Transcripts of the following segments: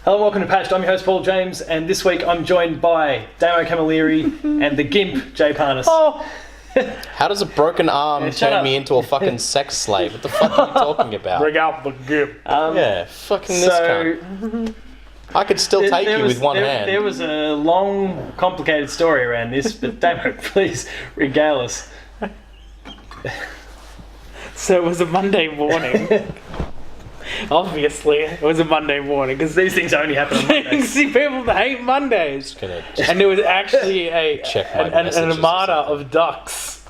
Hello and welcome to Patched. I'm your host Paul James, and this week I'm joined by Damo Camilleri and the Gimp Jay Parnas. Oh. How does a broken arm turn me into a fucking sex slave? What the fuck are you talking about? Bring out the Gimp. Yeah, fucking this cunt. I could still take you with one hand. There was a long, complicated story around this, but Damo, please regale us. So it was a Monday morning. Obviously, it was a Monday morning because These things only happen on Mondays. see people that hate Mondays. And there was actually an armada of ducks,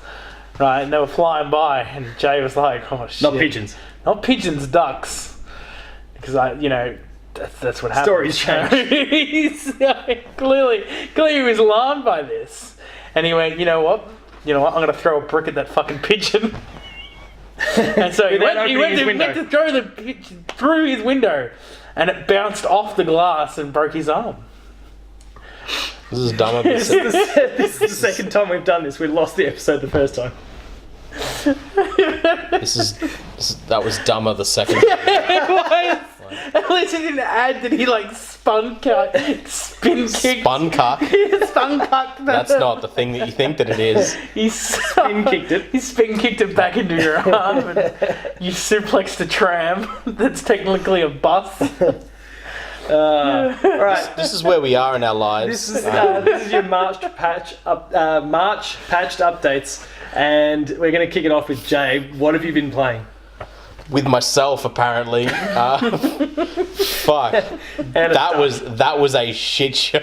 right? And they were flying by, and Jay was like, "Oh shit!" Not pigeons. Not pigeons, ducks. Because that's what happened. Stories change. Clearly he was alarmed by this, and he went, "You know what? I'm going to throw a brick at that fucking pigeon." And so he went to throw the pigeon through his window, and it bounced off the glass and broke his arm. This is dumb. This is the second time we've done this. We lost the episode the first time. That was dumber the second time. It was. At least he didn't add that he spin kicked. Spun cock. Spun cocked. That's not the thing that you think that it is. He spin kicked it. He spin kicked it back into your arm, and you suplexed a tram. That's technically a bus. Right. This is where we are in our lives. This is your March patched updates, and we're going to kick it off with Jay. What have you been playing? With myself, apparently. Fuck. That was a shit show.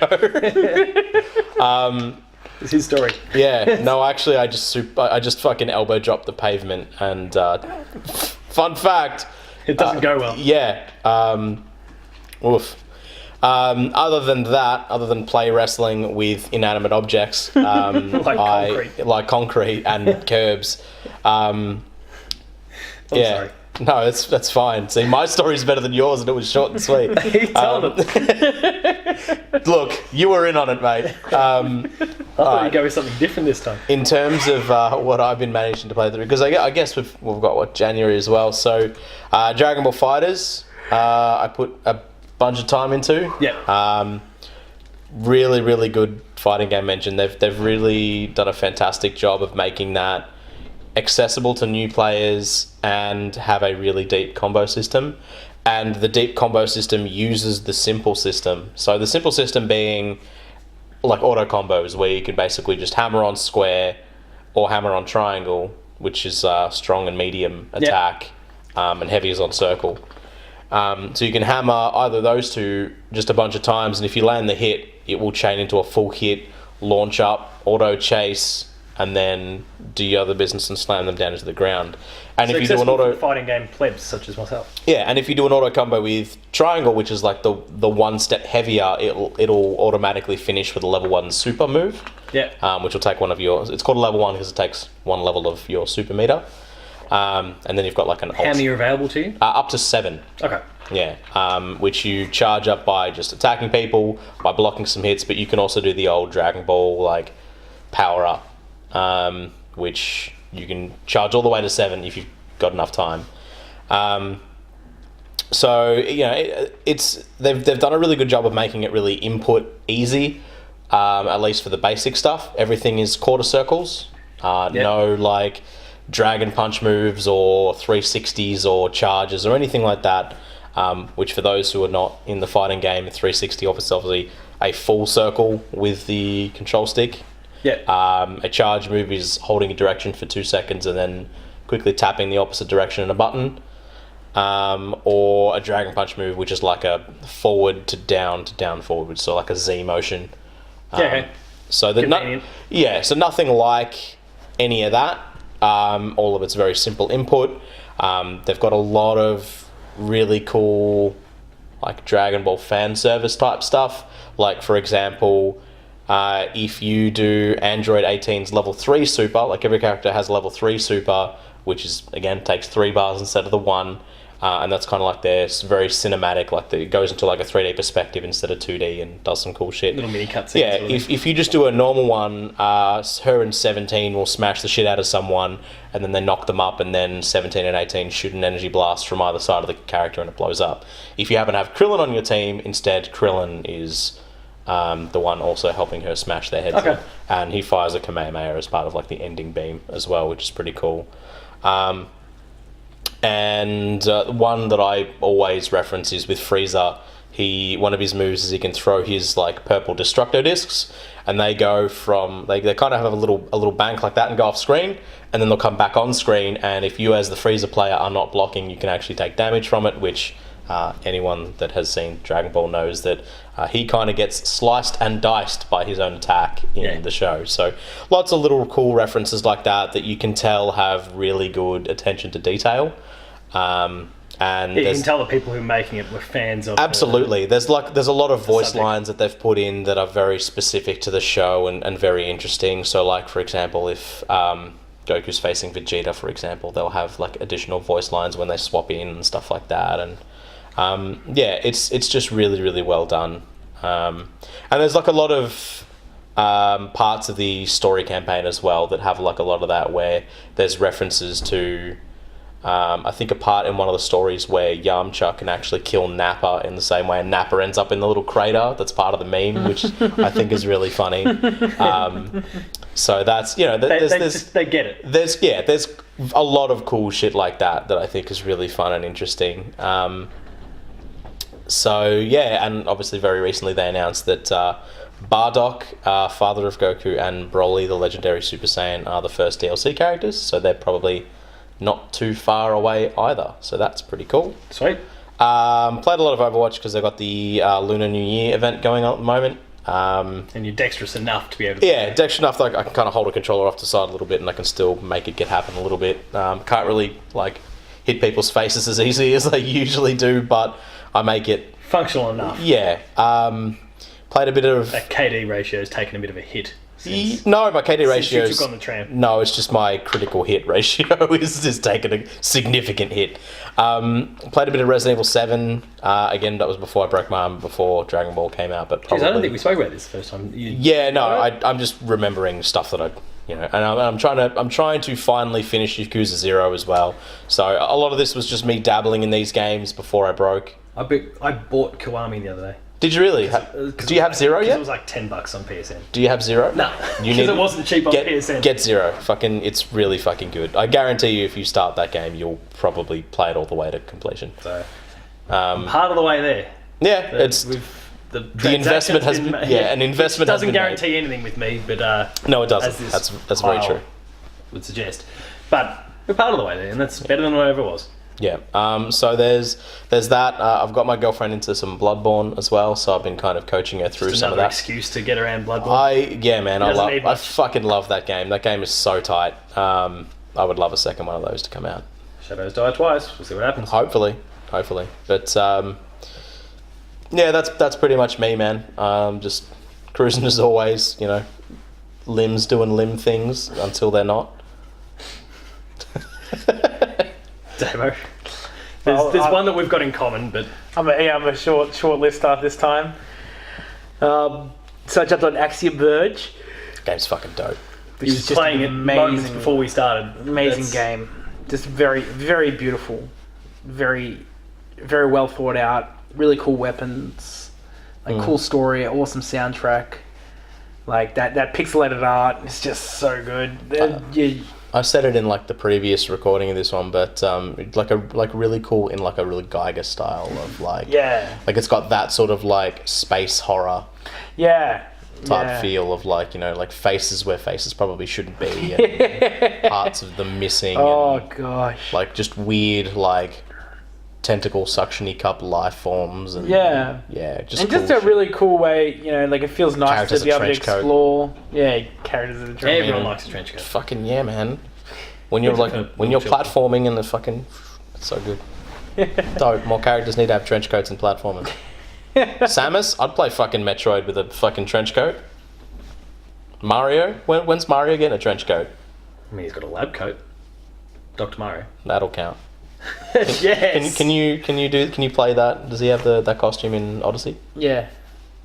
It's his story. Yeah. No, actually, I just fucking elbow dropped the pavement, and fun fact. It doesn't go well. Yeah. Oof. Other than play wrestling with inanimate objects, like concrete and curbs. Sorry. No, that's fine. See, my story's better than yours, and it was short and sweet. He told it. Look, you were in on it, mate. I thought you'd go with something different this time. In terms of what I've been managing to play through, because I guess we've got January as well. So, Dragon Ball FighterZ, I put a bunch of time into. Yeah. Really, really good fighting game engine. They've really done a fantastic job of making that accessible to new players and have a really deep combo system. And the deep combo system uses the simple system. So the simple system being like auto combos, where you can basically just hammer on square or hammer on triangle, which is strong and medium attack, and heavy is on circle. So you can hammer either of those two just a bunch of times, and if you land the hit, it will chain into a full hit, launch up, auto chase, and then do your other business and slam them down into the ground. And if you do an auto fighting game plebs such as myself. Yeah, and if you do an auto combo with triangle, which is like the one step heavier, it'll automatically finish with a level 1 super move. Yeah. Which will take one of your. It's called a level 1 because it takes one level of your super meter. And then you've got like an. How many are available to you? Up to 7. Okay. Yeah. Which you charge up by just attacking people, by blocking some hits, but you can also do the old Dragon Ball power up. Which you can charge all the way to 7 if you've got enough time. So they've done a really good job of making it really input easy, at least for the basic stuff. Everything is quarter circles. No dragon punch moves or 360s or charges or anything like that. Which for those who are not in the fighting game, 360 obviously a full circle with the control stick. Yeah. A charge move is holding a direction for 2 seconds and then quickly tapping the opposite direction in a button. Or a dragon punch move, which is like a forward to down forward, so like a Z motion. So so nothing like any of that. All of it's very simple input. They've got a lot of really cool Dragon Ball fan service type stuff. Like, for example, if you do Android 18's level 3 super, every character has level 3 super, which is, again, takes 3 bars instead of the 1, And that's kind of like their very cinematic, like it goes into like a 3D perspective instead of 2D and does some cool shit. Little mini cutscenes. Yeah, if you just do a normal one, her and 17 will smash the shit out of someone, and then they knock them up, and then 17 and 18 shoot an energy blast from either side of the character and it blows up. If you happen to have Krillin on your team, instead Krillin is the one also helping her smash their heads in. And he fires a Kamehameha as part of like the ending beam as well, which is pretty cool. And one that I always reference is with Frieza. One of his moves is he can throw his like purple destructo discs, and they go from they kind of have a little bank like that and go off screen, and then they'll come back on screen. And if you as the Frieza player are not blocking, you can actually take damage from it, which anyone that has seen Dragon Ball knows that he kind of gets sliced and diced by his own attack in the show. So lots of little cool references like that you can tell have really good attention to detail. And you can tell the people who are making it were fans of. Absolutely, there's a lot of voice lines that they've put in that are very specific to the show and very interesting. So, like for example, if Goku's facing Vegeta, for example, they'll have like additional voice lines when they swap in and stuff like that. And it's just really really well done. And there's like a lot of parts of the story campaign as well that have like a lot of that, where there's references to. I think a part in one of the stories where Yamcha can actually kill Nappa in the same way, and Nappa ends up in the little crater that's part of the meme, which I think is really funny. So that's, they get it. There's a lot of cool shit like that I think is really fun and interesting. And obviously very recently they announced that Bardock, father of Goku, and Broly, the legendary Super Saiyan, are the first DLC characters, so they're probably not too far away either, so that's pretty cool. Sweet. Played a lot of Overwatch because they've got the Lunar New Year event going on at the moment. And you're dexterous enough to be able to dexterous enough that I can kind of hold a controller off the side a little bit and I can still make it happen a little bit. Can't really like hit people's faces as easy as I usually do, but I make it functional enough. Yeah. Played a bit of... That KD ratio has taken a bit of a hit. No, my KD ratio you took on the tram. No, it's just my critical hit ratio is taking a significant hit. Played a bit of Resident Evil 7. Again, that was before I broke my arm, before Dragon Ball came out. But probably... I don't think we spoke about this the first time. I'm just remembering stuff that and I'm trying to finally finish Yakuza 0 as well. So a lot of this was just me dabbling in these games before I broke. I bought Kiwami the other day. Did you really? Do you have 0 yet? It was like $10 on PSN. Do you have 0? No, because it wasn't cheap on PSN. Get 0. It's really fucking good. I guarantee you, if you start that game, you'll probably play it all the way to completion. So, I'm part of the way there. Yeah, the investment has been an investment. It doesn't guarantee anything with me, but no, it doesn't. That's very true. Would suggest, but we're part of the way there, and that's better than whatever it was. Yeah. So there's that. I've got my girlfriend into some Bloodborne as well, so I've been kind of coaching her through some of that. Another excuse to get around Bloodborne. I fucking love that game. That game is so tight. I would love a second one of those to come out. Shadows die twice. We'll see what happens. Hopefully. But that's pretty much me, man. Just cruising as always. Limbs doing limb things until they're not. Damo. There's one that we've got in common, but I'm a short list after this time. So I jumped on Axiom Verge. Game's fucking dope. He was playing it moments before we started. Amazing game. Just very, very beautiful. Very, very well thought out. Really cool weapons. Cool story. Awesome soundtrack. Like that pixelated art is just so good. I said it in the previous recording of this one, but really cool in a really Geiger style of it's got that sort of space horror type feel of faces where faces probably shouldn't be and parts of them missing. Gosh! Just weird tentacle suctiony cup life forms and just a really cool way. It feels nice characters to be able to explore. Characters in a trench coat. Everyone likes a trench coat. Fucking yeah, man. When you're platforming and it's so good. Dope. More characters need to have trench coats and platforming. Samus, I'd play fucking Metroid with a fucking trench coat. Mario, when's Mario getting a trench coat? I mean, he's got a lab coat. Dr. Mario. That'll count. Yes. Can you play that? Does he have that costume in Odyssey? Yeah.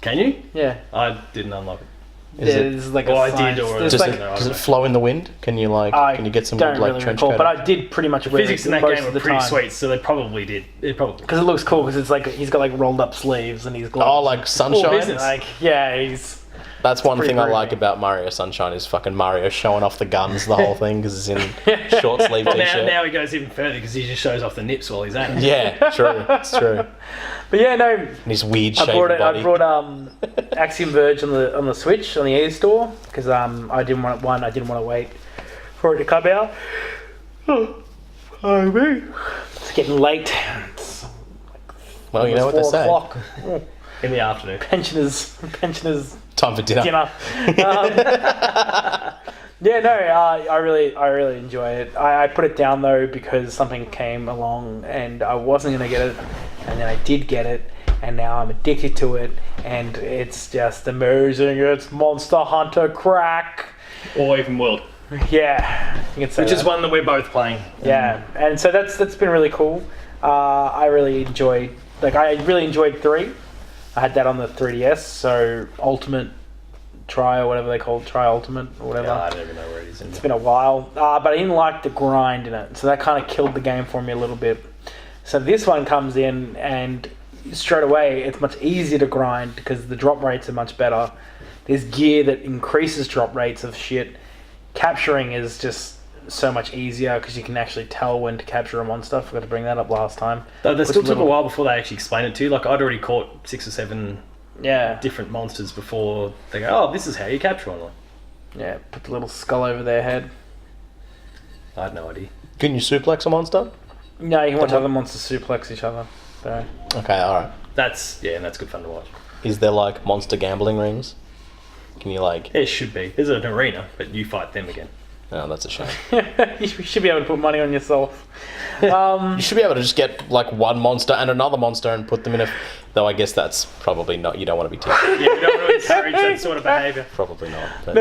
Can you? Yeah. I didn't unlock it. There's like Well, a I science. did, or there's Does like, it does it flow in the wind? Can you can you get some don't good, really trench recall, coat? but I did pretty much wear Physics it in that most game of are the pretty time. sweet, so they probably did. It probably. Because it looks cool, because it's like he's got like rolled up sleeves and he's gloves. Oh, like Sunshine. business. Like he's. That's one pretty thing I groovy. like about Mario Sunshine is fucking Mario showing off the guns the whole thing because he's in short sleeve Well, t-shirt. now he goes even further because he just shows off the nips while he's at it. Yeah, true. It's true. But yeah, no. And his weird I shaved brought body. I brought Axiom Verge on the Switch on the E store because I didn't want to wait for it to come out. Oh me, it's getting late. It's Well, you know what they almost say. 4 o'clock. In the afternoon. Pensioners Time for dinner. dinner. Yeah, no, I really enjoy it. I put it down though because something came along and I wasn't gonna get it, and then I did get it, and now I'm addicted to it, and it's just amazing. It's Monster Hunter crack. Or even World. Yeah, you can say Which that. is one that we're both playing. Yeah, and so that's been really cool. I really enjoyed 3. I had that on the 3DS, so Ultimate Try or whatever they call it, Try Ultimate or whatever. I don't even know where it is. It's been a while, but I didn't like the grind in it, so that kind of killed the game for me a little bit. So this one comes in, and straight away it's much easier to grind because the drop rates are much better. There's gear that increases drop rates of shit. Capturing is just so much easier because you can actually tell when to capture a monster. I forgot to bring that up last time. Though they Which still took a little- while before they actually explained it to you. Like, I'd already caught 6 or 7 Yeah, different monsters before they go, oh, this is how you capture one. yeah. Put the little skull over their head. I had no idea. Can you suplex a monster? No, you can watch other monsters suplex each other. So. Okay, alright. That's good fun to watch. Is there like monster gambling rings? Can you It should be. There's an arena, but you fight them again. Oh, that's a shame. You should be able to put money on yourself. You should be able to just get like one monster and another monster and put them in a... Though I guess that's probably not... You don't want to be tempted. Yeah, we don't want to encourage that sort of behaviour. Probably not. But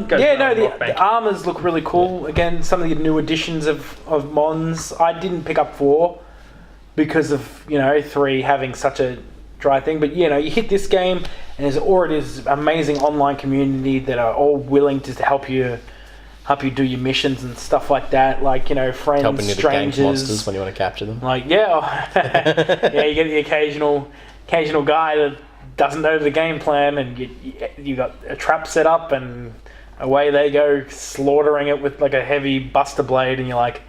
Goes yeah, down no, rock bank. the armors look really cool. Again, some of the new additions of Mons. I didn't pick up 4 because of 3 having such a dry thing. But you hit this game and there's already this amazing online community that are all willing to help you do your missions and stuff like that. Like friends, Helping you to gank strangers. monsters when you want to capture them. Like yeah, you get the occasional guy that doesn't know the game plan, and you got a trap set up, and away they go slaughtering it with like a heavy buster blade, and you're like,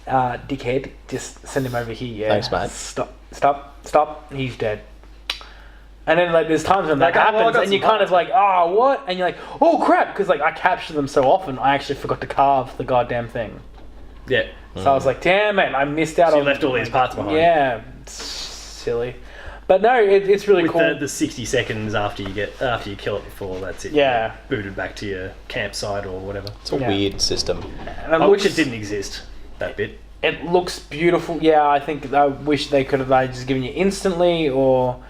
dickhead, just send him over here. Yeah. Thanks, mate. Stop. He's dead. And then like there's times when that Like, oh, well, I happens, got and you're some kind of like, oh what? And you're like, oh crap, because like I capture them so often, I actually forgot to carve the goddamn thing. Yeah. So I was like, damn it, I missed out So you on... left all these parts behind. Yeah, it's silly. But no, it's really With cool. the 60 seconds after you kill it before, that's it. Yeah. You're booted back to your campsite or whatever. It's a Yeah. weird system. And I wish it didn't exist, that bit. It looks beautiful. Yeah, I think I wish they could have just given you instantly or,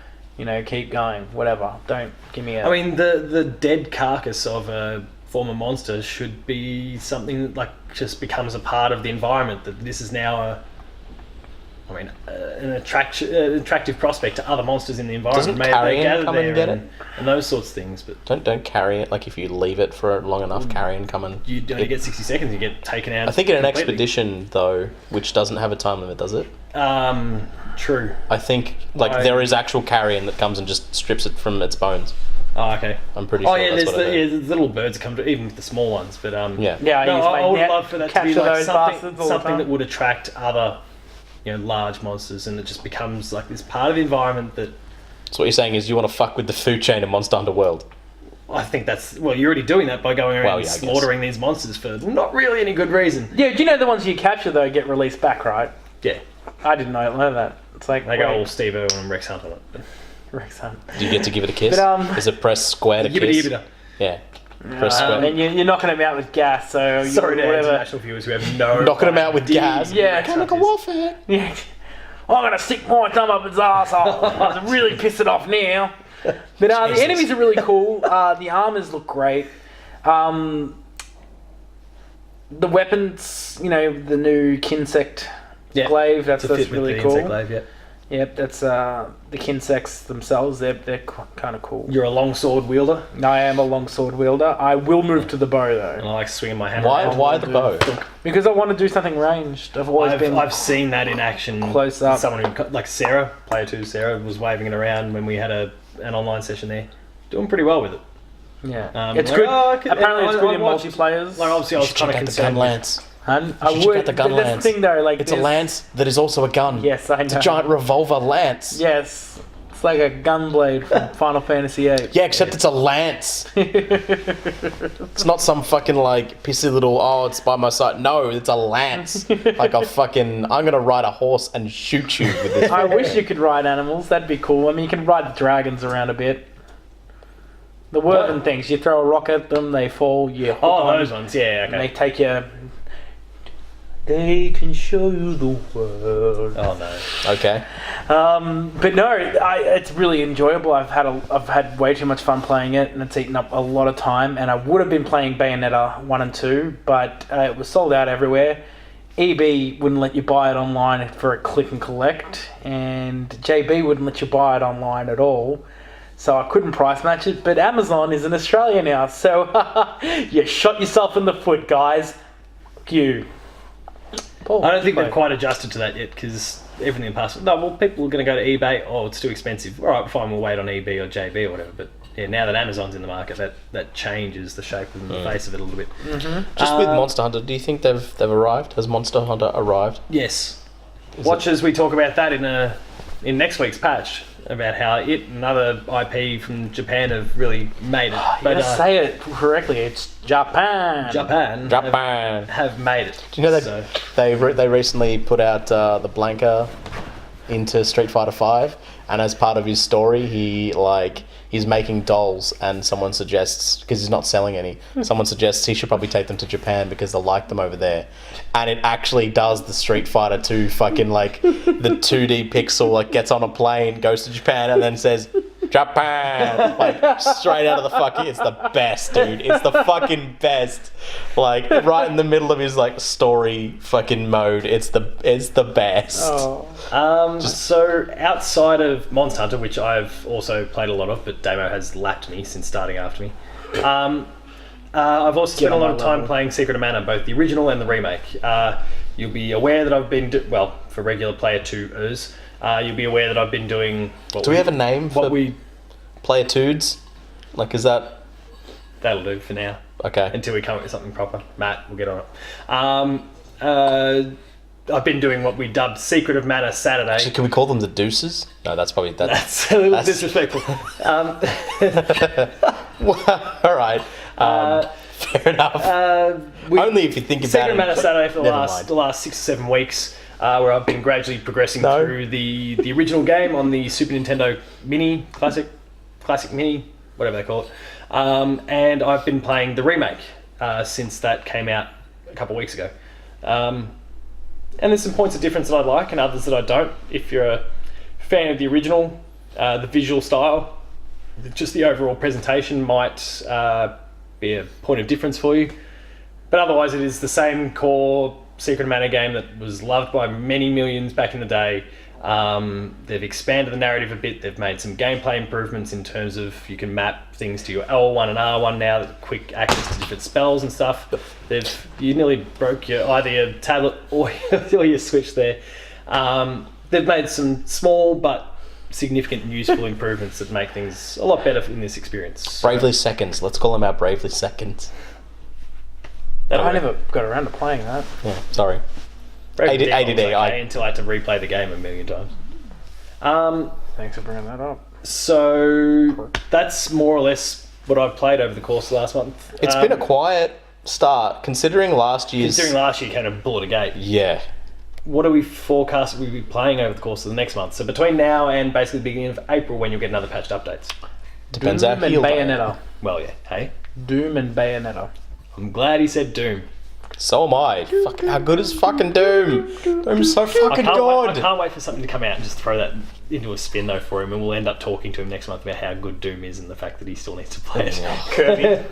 keep going. Whatever. Don't give me a... I mean, the dead carcass of a former monster should be something that like just becomes a part of the environment. That this is now an attractive prospect to other monsters in the environment. Doesn't Maybe carrion they gather come and there get and those sorts of things. But Don't carry it. Like if you leave it for long enough, carrion come and... you only get 60 seconds, you get taken out. I think in an completely. expedition though, which doesn't have a time limit, does it? True. I think there is actual carrion that comes and just strips it from its bones. Oh, okay. I'm pretty sure yeah, that's what I heard. there's little birds that come to, even with the small ones. But Yeah. Yeah, I no, use my I would net, love for that to be capture like those bastards all the something time. that would attract other, large monsters, and it just becomes like this part of the environment that So what you're saying is you want to fuck with the food chain of Monster Hunter World. I think you're already doing that by going around Well, and yeah, I guess. slaughtering these monsters for not really any good reason. Yeah, do you know the ones you capture, though, get released back, right? Yeah, I didn't know that. It's like... they go all Steve Irwin and Rex Hunt on it. Rex Hunt. Do you get to give it a kiss? But, Is it press square to Yibbity kiss? yibbita. Yeah. Press square. And you're knocking him out with gas, so... Sorry to whatever. international viewers who have no... Knocking him out with idea gas. Yeah. what Chemical Rex Hunt is. warfare. Yeah. I'm going to stick my thumb up his arsehole. I'm really pissed it off now. But the Jesus. enemies are really cool. The armors look great. The weapons, the new Kinsect Yeah. glaive. That's To fit with really the cool. insect glaive, yeah. Yep, that's the kinsects themselves. They're kind of cool. You're a longsword wielder. I am a longsword wielder. I will move to the bow And though, I like swinging my hammer. Why? around. Why the bow? because I want to do something ranged. I've seen that in action. Close up. Someone who, like Sarah, player 2 Sarah, was waving it around when we had an online session there. Doing pretty well with it. Yeah, it's like, good. okay, Apparently, it's I good in watched- multiplayers. Like obviously, I was Check kind of out the concerned. gun lance. And I You should would. get the gun That's lance. the thing though. Like It's a lance that is also a gun. Yes, I know. It's a giant revolver lance. Yes, it's like a gunblade from Final Fantasy VIII. Yeah, except it's a lance. It's not some fucking like pissy little, oh, it's by my side. No, it's a lance. Like a fucking, I'm gonna ride a horse and shoot you with this. I wish you could ride animals. That'd be cool. I mean, you can ride the dragons around a bit. The Werven things. You throw a rock at them, they fall. You hook on, those ones, yeah, and they okay. take you. They can show you the world. Oh no. Okay. But no, it's really enjoyable. I've had way too much fun playing it, and it's eaten up a lot of time. And I would have been playing Bayonetta 1 and 2, but it was sold out everywhere. EB wouldn't let you buy it online for a click and collect, and JB wouldn't let you buy it online at all. So I couldn't price match it, but Amazon is in Australia now, so you shot yourself in the foot, guys. Fuck you. Paul, I don't think Paul. they've quite adjusted to that yet because everything in the past. No, well, people are going to go to eBay. Oh, it's too expensive. All right, fine, we'll wait on EB or JB or whatever. But yeah, now that Amazon's in the market, that changes the shape and the face of it a little bit. Just with Monster Hunter, do you think they've arrived? Has Monster Hunter arrived? Yes. Watch as we talk about that in next week's patch about how it and other IP from Japan have really made it. You gotta say it correctly. It's Japan. Japan have made it. Do you know So- they recently put out the Blanca into Street Fighter V, and as part of his story, he's making dolls, and someone suggests, because he's not selling any, someone suggests he should probably take them to Japan because they'll like them over there. And it actually does the Street Fighter 2 fucking like the 2D pixel, like gets on a plane, goes to Japan, and then says Japan, like straight out of the fucking. It's the best, dude. It's the fucking best. Like right in the middle of his like story fucking mode. It's the best. Oh. So outside of Monster Hunter, which I've also played a lot of, but Damo has lapped me since starting after me. I've also spent a lot of time playing Secret of Mana, both the original and the remake. You'll be aware that I've been for regular player 2ers, you'll be aware that I've been doing. Do we have a name for player tudes? Like, is that? That'll do for now. Okay. Until we come up with something proper. Matt, we'll get on it. I've been doing what we dubbed Secret of Mana Saturday. Actually, can we call them the Deuces? No, that's probably That's a little disrespectful. All right. Fair enough. Only if you think about Secret it. of Mana Saturday for Never mind. the last 6 or 7 weeks, where I've been gradually progressing through the original game on the Super Nintendo Mini, Classic Mini, whatever they call it. And I've been playing the remake since that came out a couple of weeks ago. And there's some points of difference that I like and others that I don't. If you're a fan of the original, the visual style, just the overall presentation might be a point of difference for you. But otherwise it is the same core Secret of Mana game that was loved by many millions back in the day. They've expanded the narrative a bit. They've made some gameplay improvements in terms of you can map things to your L1 and R1 now, that quick access to different spells and stuff. You nearly broke either your tablet or your Switch there. They've made some small but significant and useful improvements that make things a lot better in this experience. Bravely Seconds. Let's call them our Bravely Seconds. I never got around to playing that. Yeah, sorry. ADD, I- until I had to replay the game a million times. Thanks for bringing that up. So that's more or less what I've played over the course of the last month. It's been a quiet start, considering last year's... Considering last year kind of blew it a gate. Yeah. What do we forecast we'll be playing over the course of the next month? So between now and basically the beginning of April, when you'll get another patched updates. Depends Doom how and healed I am. Bayonetta. Well, yeah. Hey, Doom and Bayonetta. I'm glad he said Doom. So am I. Fuck, how good is fucking Doom? Doom's so fucking I good. can't wait for something to come out and just throw that into a spin though for him, and we'll end up talking to him next month about how good Doom is and the fact that he still needs to play it.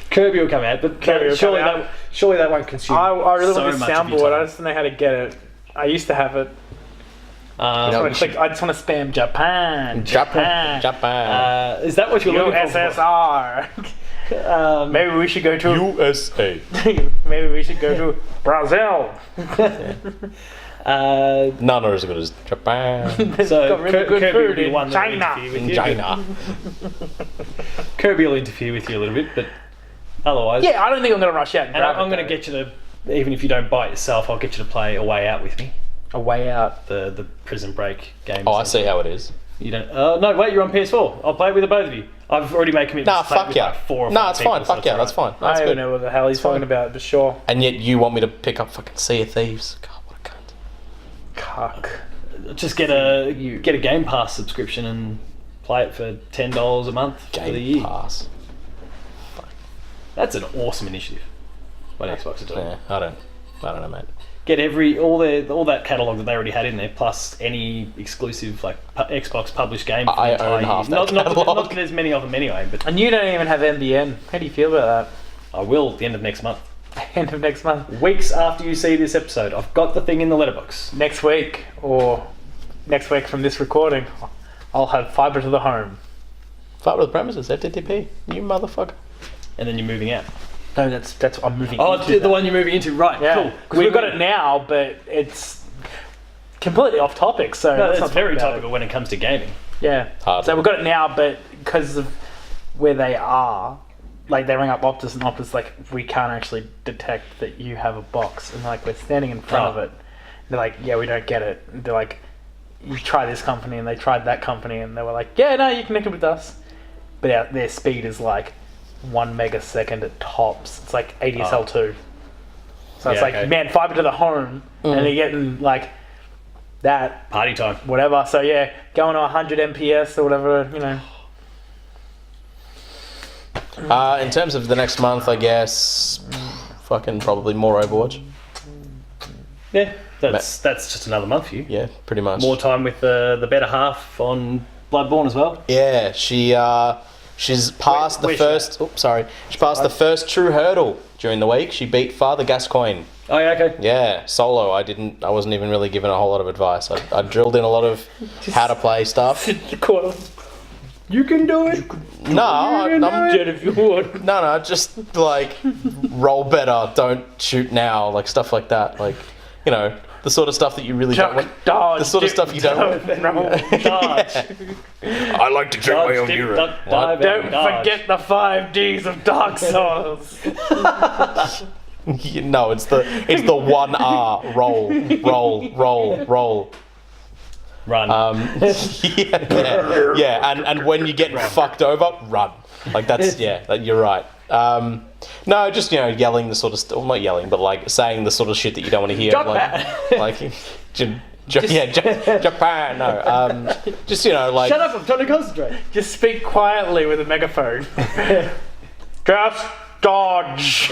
Kirby will come out, but surely that won't consume. I really so want this much of your soundboard. I time. just don't know how to get it. I used to have it. I just want to spam Japan. Japan. Is that what you're looking for? USSR. Maybe we should go to USA. Maybe we should go to Brazil. None are as good as Japan. So got really good Kirby food will be in one that will China. interfere with you. China. Kirby will interfere with you a little bit, but otherwise... Yeah, I don't think I'm going to rush out and And grab I'm going to get you to, even if you don't buy it yourself, I'll get you to play A Way Out with me. A Way Out. The Prison Break game. Oh, I see how it is. You don't... no, wait, you're on PS4. I'll play it with the both of you. I've already made commitments Nah, to play it fuck with yeah. like 4 or 5 Nah, it's people, fine. so Fuck yeah, that's alright. fine. That's I good. don't know what the hell he's talking about, but sure. And yet you want me to pick up fucking Sea of Thieves. God, what a cunt. Cuck. Just get a Game Pass subscription and play it for $10 a month for the Game year. Pass. That's an awesome initiative. What Xbox is doing. Yeah, I don't know, mate. Get all that catalog that they already had in there, plus any exclusive like Xbox published game. For I the entire own half year. that Not catalog. that there's many of them anyway, but And you don't even have NBN. How do you feel about I will at the end of next month. that? End of next month. Weeks after you see this episode, I've got the thing in the letterbox. Next week, or next week from this recording, I'll have fibre to the home. Fibre to the premises, FTTP. You motherfucker. And then you're moving out. No, that's I'm moving. Oh, into the that. one you're moving into, right? Yeah, Cool. because we've got it now, but it's completely off topic. So No, let's that's not very talk about topical when it comes to gaming. it. Yeah. Hardly. So we've got it now, but because of where they are, like they ring up Optus, and Optus like we can't actually detect that you have a box, and like we're standing in front of it. They're like, yeah, we don't get it. And they're like, you try this company, and they tried that company, and they were like, yeah, no, you connected with us, but their speed is like 1 megasecond at tops. It's like ADSL2. So Yeah, it's like, okay. man, fibre to the home, and you're getting like that, Party time. whatever. So yeah, going to 100 MPS or whatever, you know. In terms of the next month, I guess, fucking probably more Overwatch. Yeah, that's just another month for you. Yeah, pretty much. More time with the better half on Bloodborne as well. Yeah, she's passed the where's first. Oops, sorry. She passed the first true hurdle during the week. She beat Father Gascoigne. Oh yeah, okay. Yeah, solo. I wasn't even really given a whole lot of advice. I drilled in a lot of how to play stuff. You can do it. No, I'm Jet if you would. no, just like roll better. Don't shoot now. Like stuff like that. Like, you know, the sort of stuff that you really don't want. Dodge, The sort of stuff you don't want. Dodge. I like to Dodge, dip, duck, dive, Don't and dodge. forget the 5 Ds of Dark Souls. No, it's the 1R. Roll. Run. Yeah, and when you get fucked over, run. Like that's you're right. No, just yelling the sort of well, not yelling, but like saying the sort of shit that you don't want to hear. Like Japan. No, just like Shut up! I'm trying to concentrate. Just speak quietly with a megaphone. Just dodge.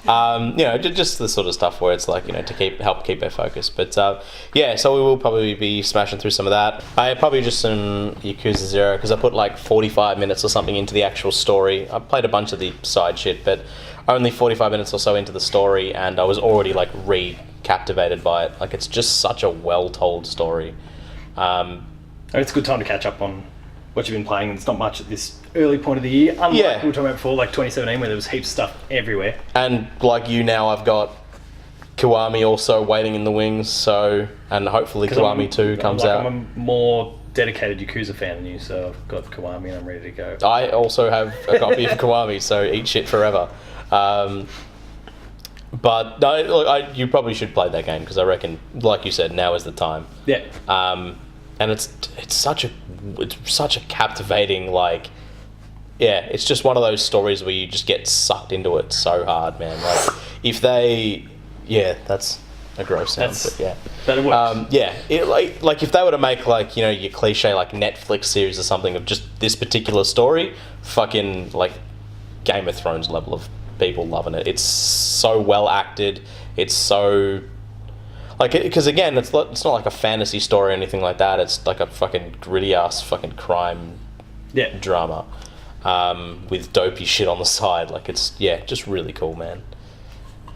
just the sort of stuff where it's like, to help keep our focus. But so we will probably be smashing through some of that. I probably just some Yakuza 0 because I put like 45 minutes or something into the actual story. I played a bunch of the side shit, but only 45 minutes or so into the story, and I was already like captivated by it. Like it's just such a well-told story. It's a good time to catch up on what you've been playing. It's not much at this early point of the year. Unlike we were talking about before, like 2017, where there was heaps of stuff everywhere. And like you now, I've got Kiwami also waiting in the wings. So, and hopefully Kiwami 2 comes out. I'm a more dedicated Yakuza fan than you, so I've got Kiwami and I'm ready to go. I also have a copy of Kiwami, so eat shit forever. But no, look, you probably should play that game because I reckon, like you said, now is the time. Yeah. And it's such a captivating, like, it's just one of those stories where you just get sucked into it so hard, man. Like if they, that's a gross sound, but yeah, But it works. like if they were to make like your cliche like Netflix series or something of just this particular story, fucking like Game of Thrones level of people loving it. It's so well acted. It's so like because again, it's not like a fantasy story or anything like that. It's like a fucking gritty ass fucking crime drama with dopey shit on the side. Like it's just really cool, man.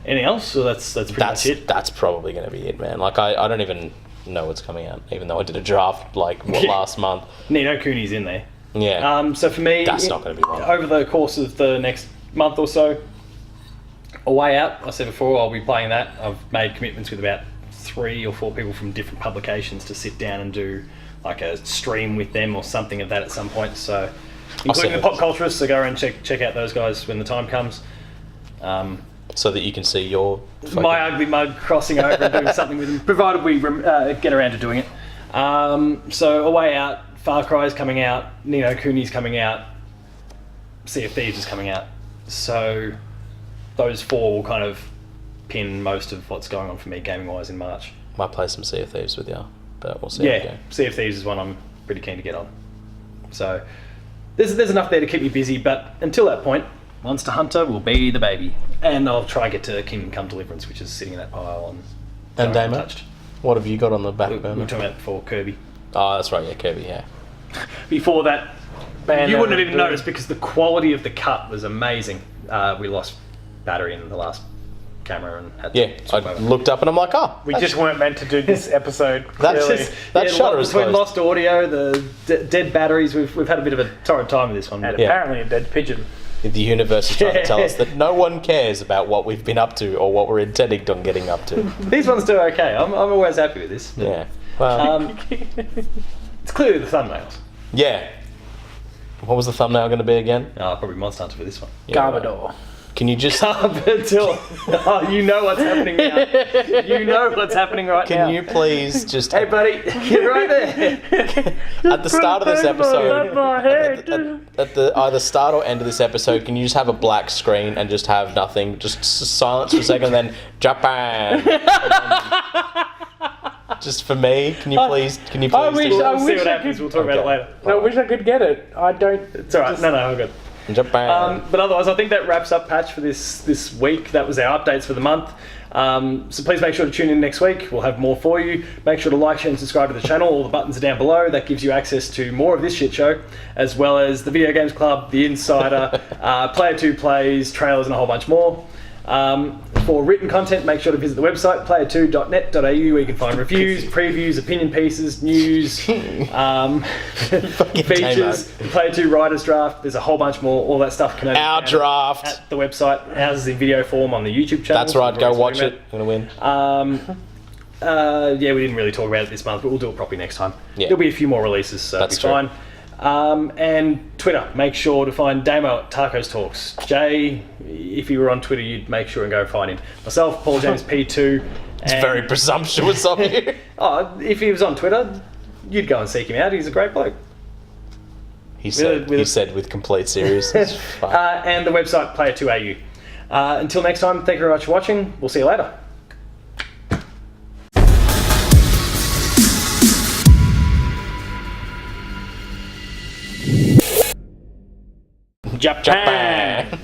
Anything else? Or that's pretty much it. That's probably going to be it, man. Like I don't even know what's coming out, even though I did a draft last month. Nino Cooney's in there. Yeah. So for me, That's not gonna be one. Over the course of the next month or so, A Way Out, I said before, I'll be playing that. I've made commitments with about 3 or 4 people from different publications to sit down and do like a stream with them or something of that at some point. So, including the Pop Culturists, so go and check out those guys when the time comes. So that you can see your My ugly mug crossing over and doing something with them, provided we get around to doing it. So A Way Out, Far Cry's coming out, Nino Cooney's coming out, Sea of Thieves is coming out. So those 4 will kind of pin most of what's going on for me gaming-wise in March. Might play some Sea of Thieves with you, but we'll see. Yeah, Sea of Thieves is one I'm pretty keen to get on. So there's enough there to keep me busy, but until that point, Monster Hunter will be the baby. And I'll try and get to Kingdom Come Deliverance, which is sitting in that pile And Damo, what have you got on the back we burner? were talking about before Kirby. Oh, that's right, yeah, Kirby, yeah. Before that, Man, you wouldn't have even noticed because the quality of the cut was amazing. We lost battery in the last camera and had to Yeah, swap I over. looked up and I'm like, oh, We just weren't meant to do this episode. That's clearly. just- that shutter is between closed. lost audio, the dead batteries, we've had a bit of a torrid time with this one. And but- Yeah. apparently a dead pigeon. the universe is trying to tell us that no one cares about what we've been up to or what we're intending on getting up to. These ones do okay. I'm always happy with this. Yeah. Well, It's clearly the thumbnails. yeah. What was the thumbnail going to be again? Probably Monster Hunter for this one. Yeah, right. Garbador. Can you just... Until you know what's happening now. You know what's happening right now. Can you please just... Hey, buddy, you're right there. At the start of this episode... my head. At the either start or end of this episode, can you just have a black screen and just have nothing, just silence for a second, and then Japan. Just for me, can you please? Can you please? I wish do I that? We'll see what I happens. could- We'll talk about it Okay. later. I wish I could get it. I don't. It's all right. No, all good. Japan. But otherwise, I think that wraps up Patch for this week. That was our updates for the month. So please make sure to tune in next week. We'll have more for you. Make sure to like, share, and subscribe to the channel. All the buttons are down below. That gives you access to more of this shit show, as well as the Video Games Club, The Insider, Player 2 Plays, trailers, and a whole bunch more. For written content, make sure to visit the website, player2.net.au, where you can find reviews, previews, opinion pieces, news, features, the Player 2 Writer's Draft. There's a whole bunch more. All that stuff can Our be found draft. at the website. Ours is in video form on the YouTube channel. That's right. so Go we're watch talking it. I'm gonna win. yeah, we didn't really talk about it this month, but we'll do it properly next time. Yeah. There'll be a few more releases, so That's it'll be true. fine. And Twitter, make sure to find Damo at Tacos Talks. Jay, if you were on Twitter, you'd make sure and go find him. Myself, Paul James P2. It's very presumptuous of you. Oh, if he was on Twitter, you'd go and seek him out. He's a great bloke. He said. with He a- said with complete seriousness. Fine. And the website, Player2AU. Until next time, thank you very much for watching. We'll see you later. Japan.